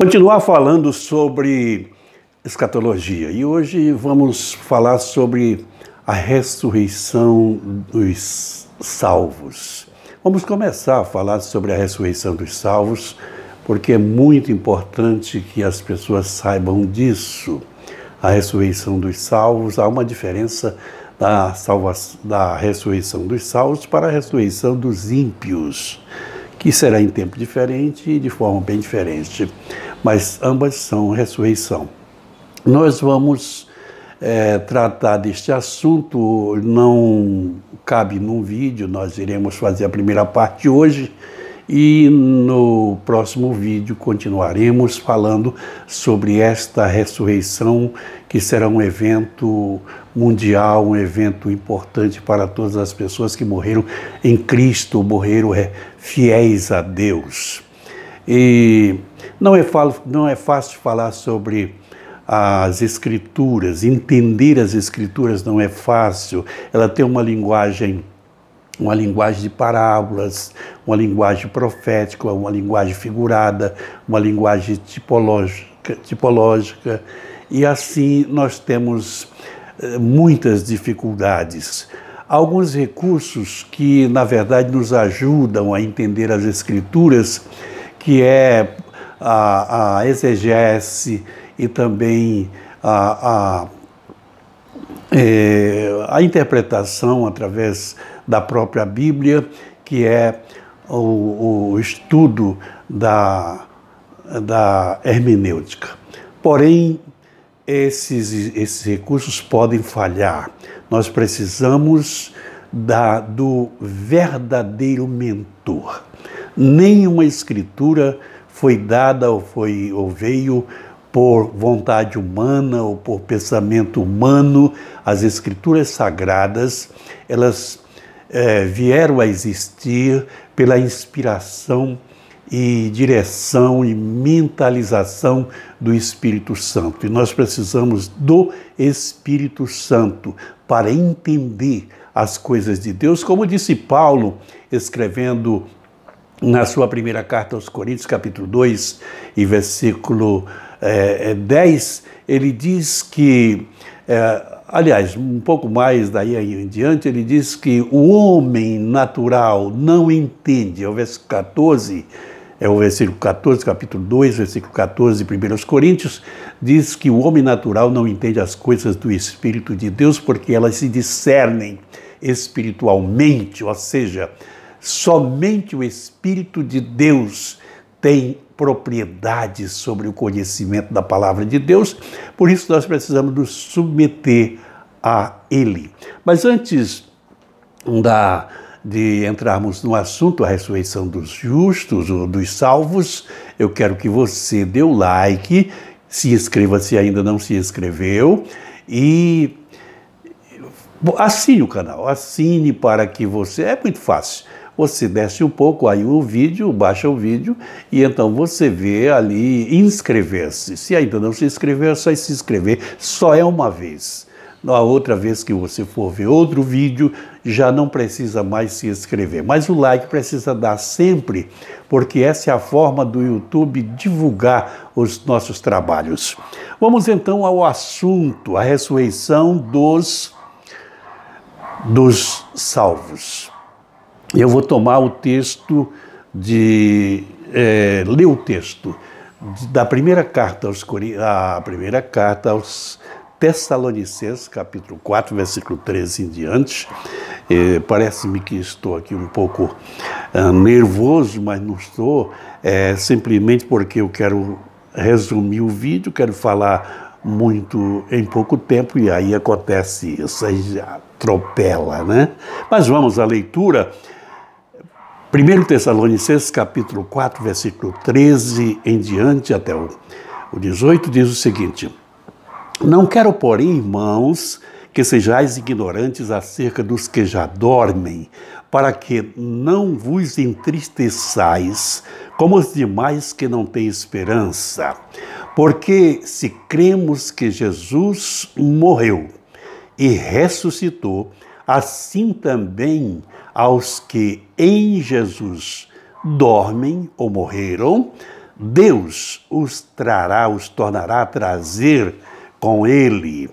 Continuar falando sobre escatologia e hoje vamos falar sobre a ressurreição dos salvos. Vamos começar a falar sobre a ressurreição dos salvos, porque é muito importante que as pessoas saibam disso. A ressurreição dos salvos, há uma diferença da ressurreição dos salvos para a ressurreição dos ímpios, que será em tempo diferente e de forma bem diferente, mas ambas são ressurreição. Nós vamos tratar deste assunto, não cabe num vídeo, nós iremos fazer a primeira parte hoje e no próximo vídeo continuaremos falando sobre esta ressurreição, que será um evento mundial, um evento importante para todas as pessoas que morreram em Cristo, morreram fiéis a Deus. E não é fácil falar sobre as Escrituras, entender as Escrituras não é fácil, ela tem uma linguagem de parábolas, uma linguagem profética, uma linguagem figurada, uma linguagem tipológica, e assim nós temos muitas dificuldades. Alguns recursos que, na verdade, nos ajudam a entender as Escrituras, que é a exegese e também a interpretação através da própria Bíblia, que é o estudo da hermenêutica. Porém, esses recursos podem falhar. Nós precisamos do verdadeiro mentor. Nenhuma escritura foi dada ou veio por vontade humana ou por pensamento humano. As escrituras sagradas, elas vieram a existir pela inspiração e direção e mentalização do Espírito Santo. E nós precisamos do Espírito Santo para entender as coisas de Deus, como disse Paulo, escrevendo na sua primeira carta aos Coríntios, capítulo 2, e versículo 10, ele diz que, aliás, um pouco mais daí em diante, ele diz que o homem natural não entende, é o versículo 14, capítulo 2, versículo 14, 1 Coríntios, diz que o homem natural não entende as coisas do Espírito de Deus, porque elas se discernem espiritualmente, ou seja, somente o Espírito de Deus tem propriedade sobre o conhecimento da palavra de Deus, por isso nós precisamos nos submeter a Ele. Mas antes de entrarmos no assunto, a ressurreição dos justos, ou dos salvos, eu quero que você dê o like, se inscreva se ainda não se inscreveu e assine o canal, assine para que você, é muito fácil, você desce um pouco aí o vídeo, baixa o vídeo e então você vê ali inscrever-se. Se ainda não se inscreveu, é só se inscrever, só é uma vez. Na outra vez que você for ver outro vídeo, já não precisa mais se inscrever. Mas o like precisa dar sempre, porque essa é a forma do YouTube divulgar os nossos trabalhos. Vamos então ao assunto, a ressurreição dos salvos. Eu vou tomar o texto ler o texto da primeira carta aos Tessalonicenses, capítulo 4, versículo 13 em diante. Parece-me que estou aqui um pouco nervoso, mas não estou, simplesmente porque eu quero resumir o vídeo, quero falar muito em pouco tempo e aí acontece isso, aí atropela, né? Mas vamos à leitura. 1 Tessalonicenses, capítulo 4, versículo 13 em diante até o 18, diz o seguinte: Não quero, porém, irmãos, que sejais ignorantes acerca dos que já dormem, para que não vos entristeçais como os demais que não têm esperança. Porque se cremos que Jesus morreu e ressuscitou, assim também aos que em Jesus dormem ou morreram, Deus os tornará a trazer com ele.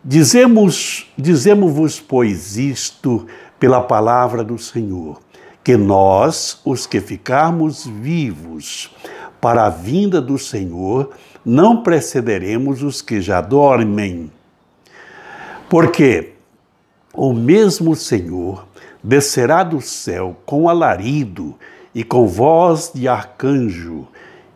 Dizemos-vos, pois, isto pela palavra do Senhor, que nós, os que ficarmos vivos para a vinda do Senhor, não precederemos os que já dormem. Porque o mesmo Senhor descerá do céu com alarido e com voz de arcanjo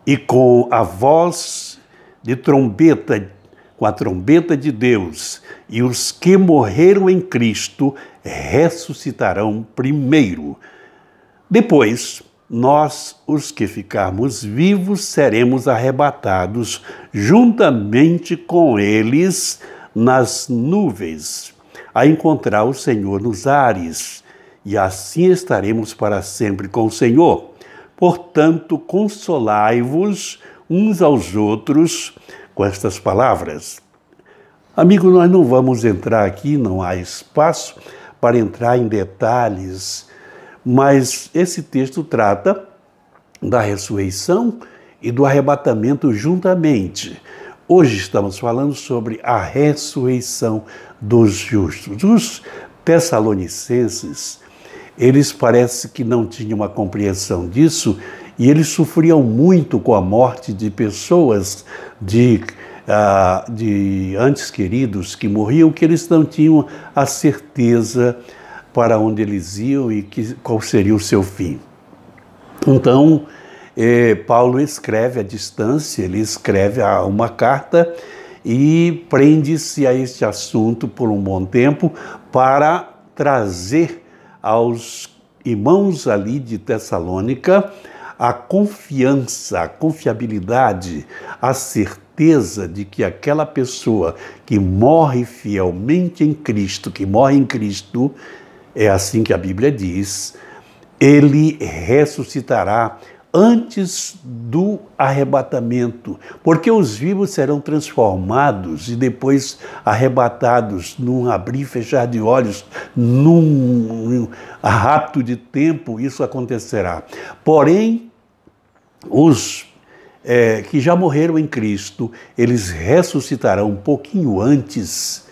e com a voz de trombeta, com a trombeta de Deus, e os que morreram em Cristo ressuscitarão primeiro. Depois, nós, os que ficarmos vivos, seremos arrebatados juntamente com eles nas nuvens, a encontrar o Senhor nos ares, e assim estaremos para sempre com o Senhor. Portanto, consolai-vos uns aos outros com estas palavras. Amigo, nós não vamos entrar aqui, não há espaço para entrar em detalhes, mas esse texto trata da ressurreição e do arrebatamento juntamente. Hoje estamos falando sobre a ressurreição dos justos. Os Tessalonicenses, eles parece que não tinham uma compreensão disso e eles sofriam muito com a morte de pessoas, de antes queridos que morriam, que eles não tinham a certeza para onde eles iam e qual seria o seu fim. Então, Paulo escreve à distância, ele escreve uma carta e prende-se a este assunto por um bom tempo para trazer aos irmãos ali de Tessalônica a confiança, a confiabilidade, a certeza de que aquela pessoa que morre fielmente em Cristo, que morre em Cristo, é assim que a Bíblia diz, ele ressuscitará antes do arrebatamento, porque os vivos serão transformados e depois arrebatados num abrir e fechar de olhos, num rapto de tempo, isso acontecerá. Porém, os que já morreram em Cristo, eles ressuscitarão um pouquinho antes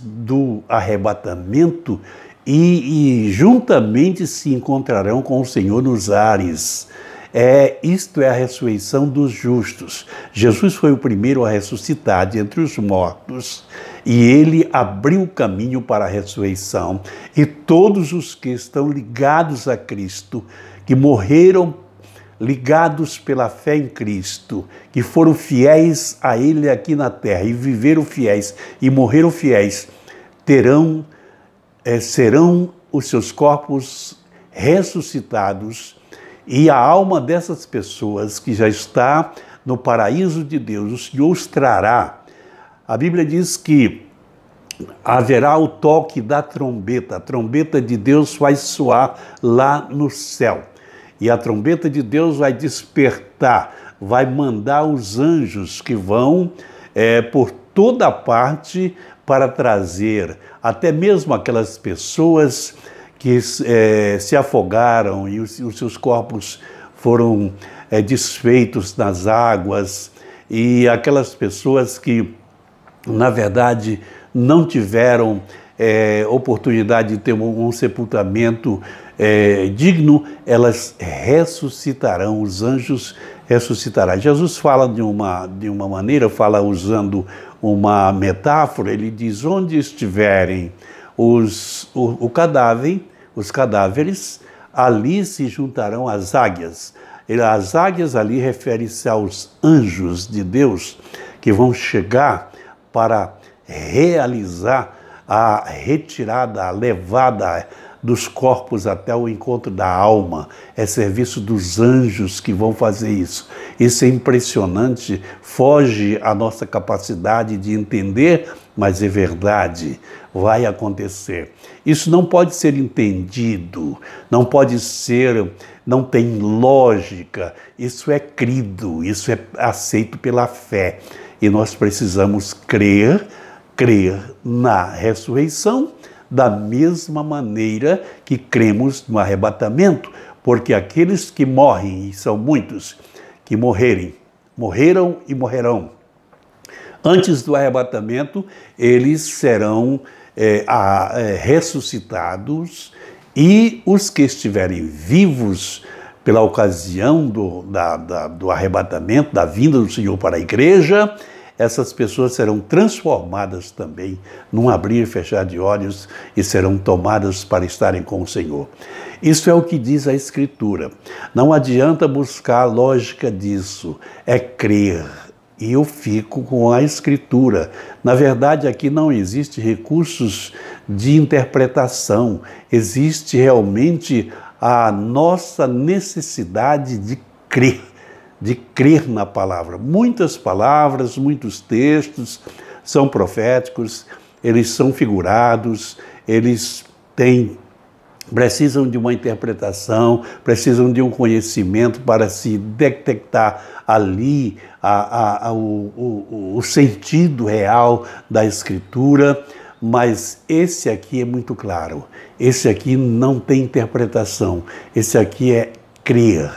do arrebatamento e juntamente se encontrarão com o Senhor nos ares. Isto é a ressurreição dos justos. Jesus foi o primeiro a ressuscitar de entre os mortos e ele abriu o caminho para a ressurreição. E todos os que estão ligados a Cristo, que morreram ligados pela fé em Cristo, que foram fiéis a Ele aqui na terra e viveram fiéis e morreram fiéis, serão os seus corpos ressuscitados e a alma dessas pessoas que já está no paraíso de Deus, o Senhor os trará. A Bíblia diz que haverá o toque da trombeta, a trombeta de Deus vai soar lá no céu. E a trombeta de Deus vai despertar, vai mandar os anjos que vão por toda parte para trazer até mesmo aquelas pessoas que se afogaram e os seus corpos foram desfeitos nas águas, e aquelas pessoas que, na verdade, não tiveram oportunidade de ter um sepultamento digno, elas ressuscitarão, os anjos ressuscitarão. Jesus fala de uma maneira, fala usando uma metáfora, ele diz: onde estiverem os cadáveres, ali se juntarão as águias. As águias ali referem-se aos anjos de Deus que vão chegar para realizar a retirada, a levada dos corpos até o encontro da alma. É serviço dos anjos que vão fazer isso. Isso é impressionante, foge à nossa capacidade de entender, mas é verdade, vai acontecer. Isso não pode ser entendido, não tem lógica, isso é crido, isso é aceito pela fé. E nós precisamos crer na ressurreição da mesma maneira que cremos no arrebatamento, porque aqueles que morrem, e são muitos, que morreram e morrerão. Antes do arrebatamento, eles serão ressuscitados, e os que estiverem vivos pela ocasião do arrebatamento, da vinda do Senhor para a igreja, essas pessoas serão transformadas também num abrir e fechar de olhos e serão tomadas para estarem com o Senhor. Isso é o que diz a Escritura. Não adianta buscar a lógica disso, é crer. E eu fico com a Escritura. Na verdade, aqui não existe recursos de interpretação, existe realmente a nossa necessidade de crer na palavra. Muitas palavras, muitos textos são proféticos, eles são figurados, eles precisam de uma interpretação, precisam de um conhecimento para se detectar ali o sentido real da Escritura, mas esse aqui é muito claro, esse aqui não tem interpretação, esse aqui é crer,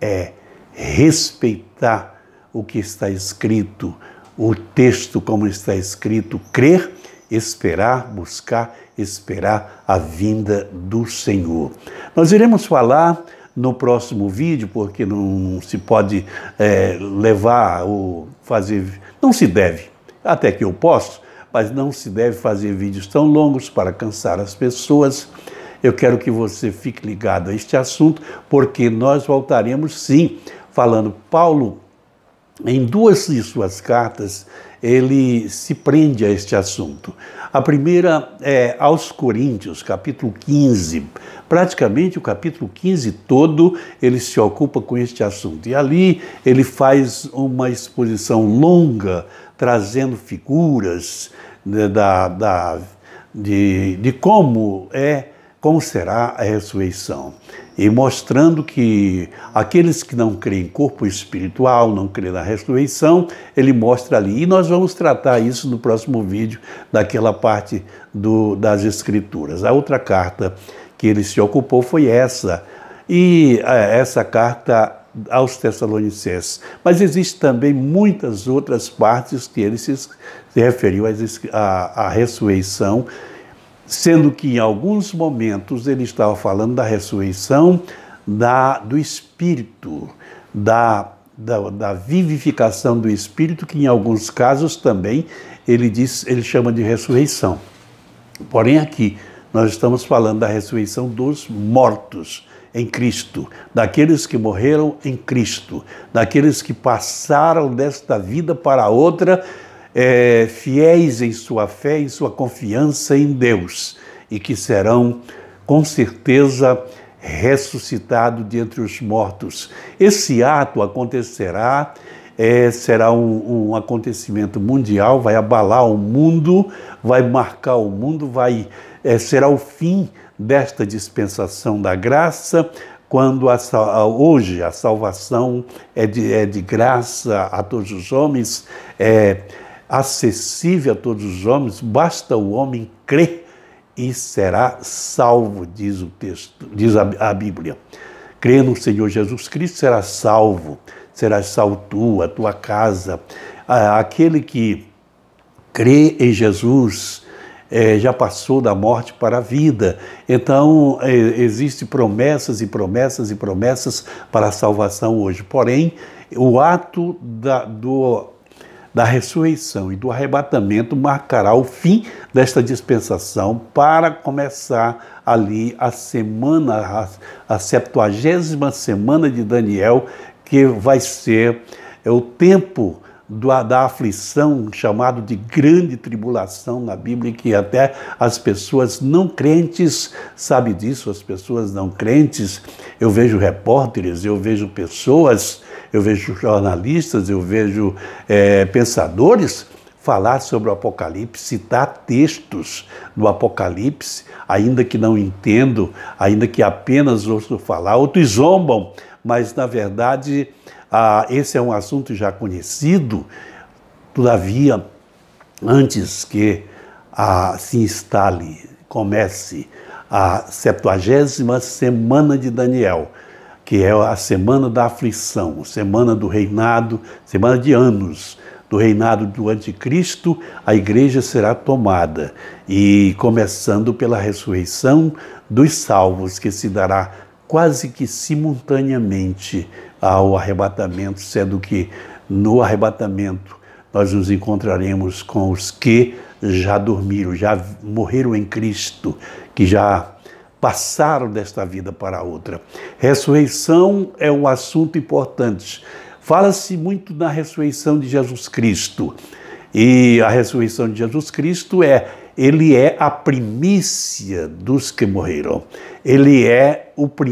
é respeitar o que está escrito, o texto como está escrito, crer, esperar, buscar, esperar a vinda do Senhor. Nós iremos falar no próximo vídeo, porque não se pode levar ou fazer, não se deve, até que eu posso, mas não se deve fazer vídeos tão longos para cansar as pessoas. Eu quero que você fique ligado a este assunto, porque nós voltaremos sim falando. Paulo, em duas de suas cartas, ele se prende a este assunto. A primeira é aos Coríntios, capítulo 15. Praticamente o capítulo 15 todo ele se ocupa com este assunto. E ali ele faz uma exposição longa, trazendo figuras de como será a ressurreição. E mostrando que aqueles que não creem em corpo espiritual, não creem na ressurreição, ele mostra ali. E nós vamos tratar isso no próximo vídeo, daquela parte das Escrituras. A outra carta que ele se ocupou foi essa. E essa carta aos Tessalonicenses. Mas existem também muitas outras partes que ele se referiu à ressurreição, sendo que em alguns momentos ele estava falando da ressurreição do Espírito, da vivificação do Espírito, que em alguns casos também ele chama de ressurreição. Porém aqui nós estamos falando da ressurreição dos mortos em Cristo, daqueles que morreram em Cristo, daqueles que passaram desta vida para outra, fiéis em sua fé, em sua confiança em Deus, e que serão, com certeza, ressuscitados de entre os mortos. Esse ato acontecerá, será um acontecimento mundial, vai abalar o mundo, vai marcar o mundo, será o fim desta dispensação da graça, quando hoje a salvação é de graça a todos os homens, acessível a todos os homens, basta o homem crer e será salvo, diz o texto, diz a Bíblia. Crer no Senhor Jesus Cristo, será salvo tu, a tua casa. Aquele que crê em Jesus já passou da morte para a vida. Então, existem promessas e promessas e promessas para a salvação hoje. Porém, o ato da ressurreição e do arrebatamento marcará o fim desta dispensação para começar ali a 70ª semana de Daniel, que vai ser o tempo da aflição, chamado de grande tribulação na Bíblia, que até as pessoas não crentes sabem disso. As pessoas não crentes, eu vejo repórteres, eu vejo pessoas, eu vejo jornalistas, eu vejo pensadores falar sobre o Apocalipse, citar textos do Apocalipse, ainda que não entendo, ainda que apenas ouço falar. Outros zombam, mas na verdade esse é um assunto já conhecido. Todavia, antes que se instale, comece a 70ª semana de Daniel, que é a semana da aflição, semana do reinado, semana de anos do reinado do anticristo. A igreja será tomada, e começando pela ressurreição dos salvos, que se dará quase que simultaneamente ao arrebatamento, sendo que no arrebatamento nós nos encontraremos com os que já dormiram, já morreram em Cristo, que já passaram desta vida para outra. Ressurreição é um assunto importante. Fala-se muito da ressurreição de Jesus Cristo. E a ressurreição de Jesus Cristo ele é a primícia dos que morreram. Ele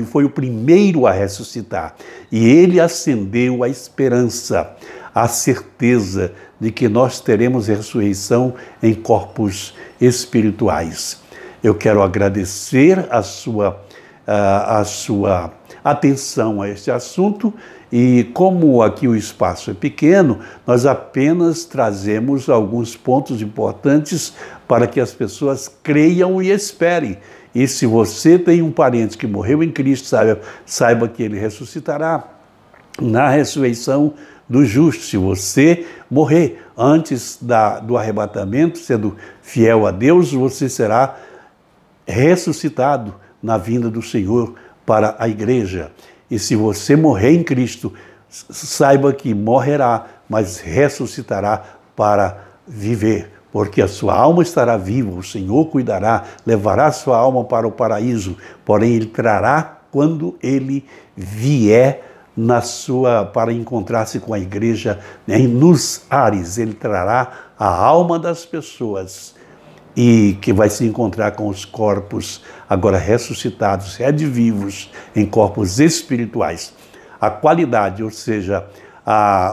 foi o primeiro a ressuscitar. E ele acendeu a esperança, a certeza de que nós teremos ressurreição em corpos espirituais. Eu quero agradecer a sua atenção a este assunto, e como aqui o espaço é pequeno, nós apenas trazemos alguns pontos importantes para que as pessoas creiam e esperem. E se você tem um parente que morreu em Cristo, saiba que ele ressuscitará na ressurreição do justo. Se você morrer antes do arrebatamento, sendo fiel a Deus, você será ressuscitado na vinda do Senhor para a igreja. E se você morrer em Cristo, saiba que morrerá, mas ressuscitará para viver, porque a sua alma estará viva, o Senhor cuidará, levará a sua alma para o paraíso, porém ele trará quando ele vier para encontrar-se com a igreja nos ares. Ele trará a alma das pessoas, e que vai se encontrar com os corpos agora ressuscitados, redivivos, em corpos espirituais. A qualidade, ou seja,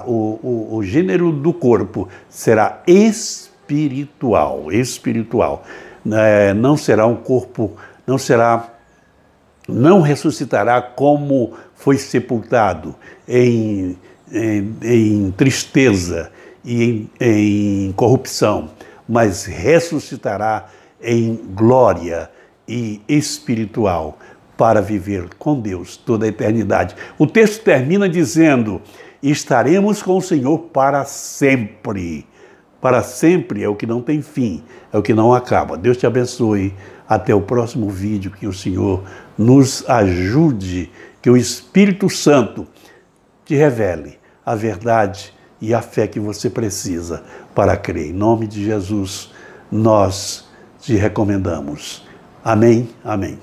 o gênero do corpo será espiritual. Não será um corpo, não ressuscitará como foi sepultado, em tristeza e em corrupção, mas ressuscitará em glória e espiritual para viver com Deus toda a eternidade. O texto termina dizendo: estaremos com o Senhor para sempre. Para sempre é o que não tem fim, é o que não acaba. Deus te abençoe. Até o próximo vídeo. Que o Senhor nos ajude, que o Espírito Santo te revele a verdade e a fé que você precisa para crer. Em nome de Jesus, nós te recomendamos. Amém, amém.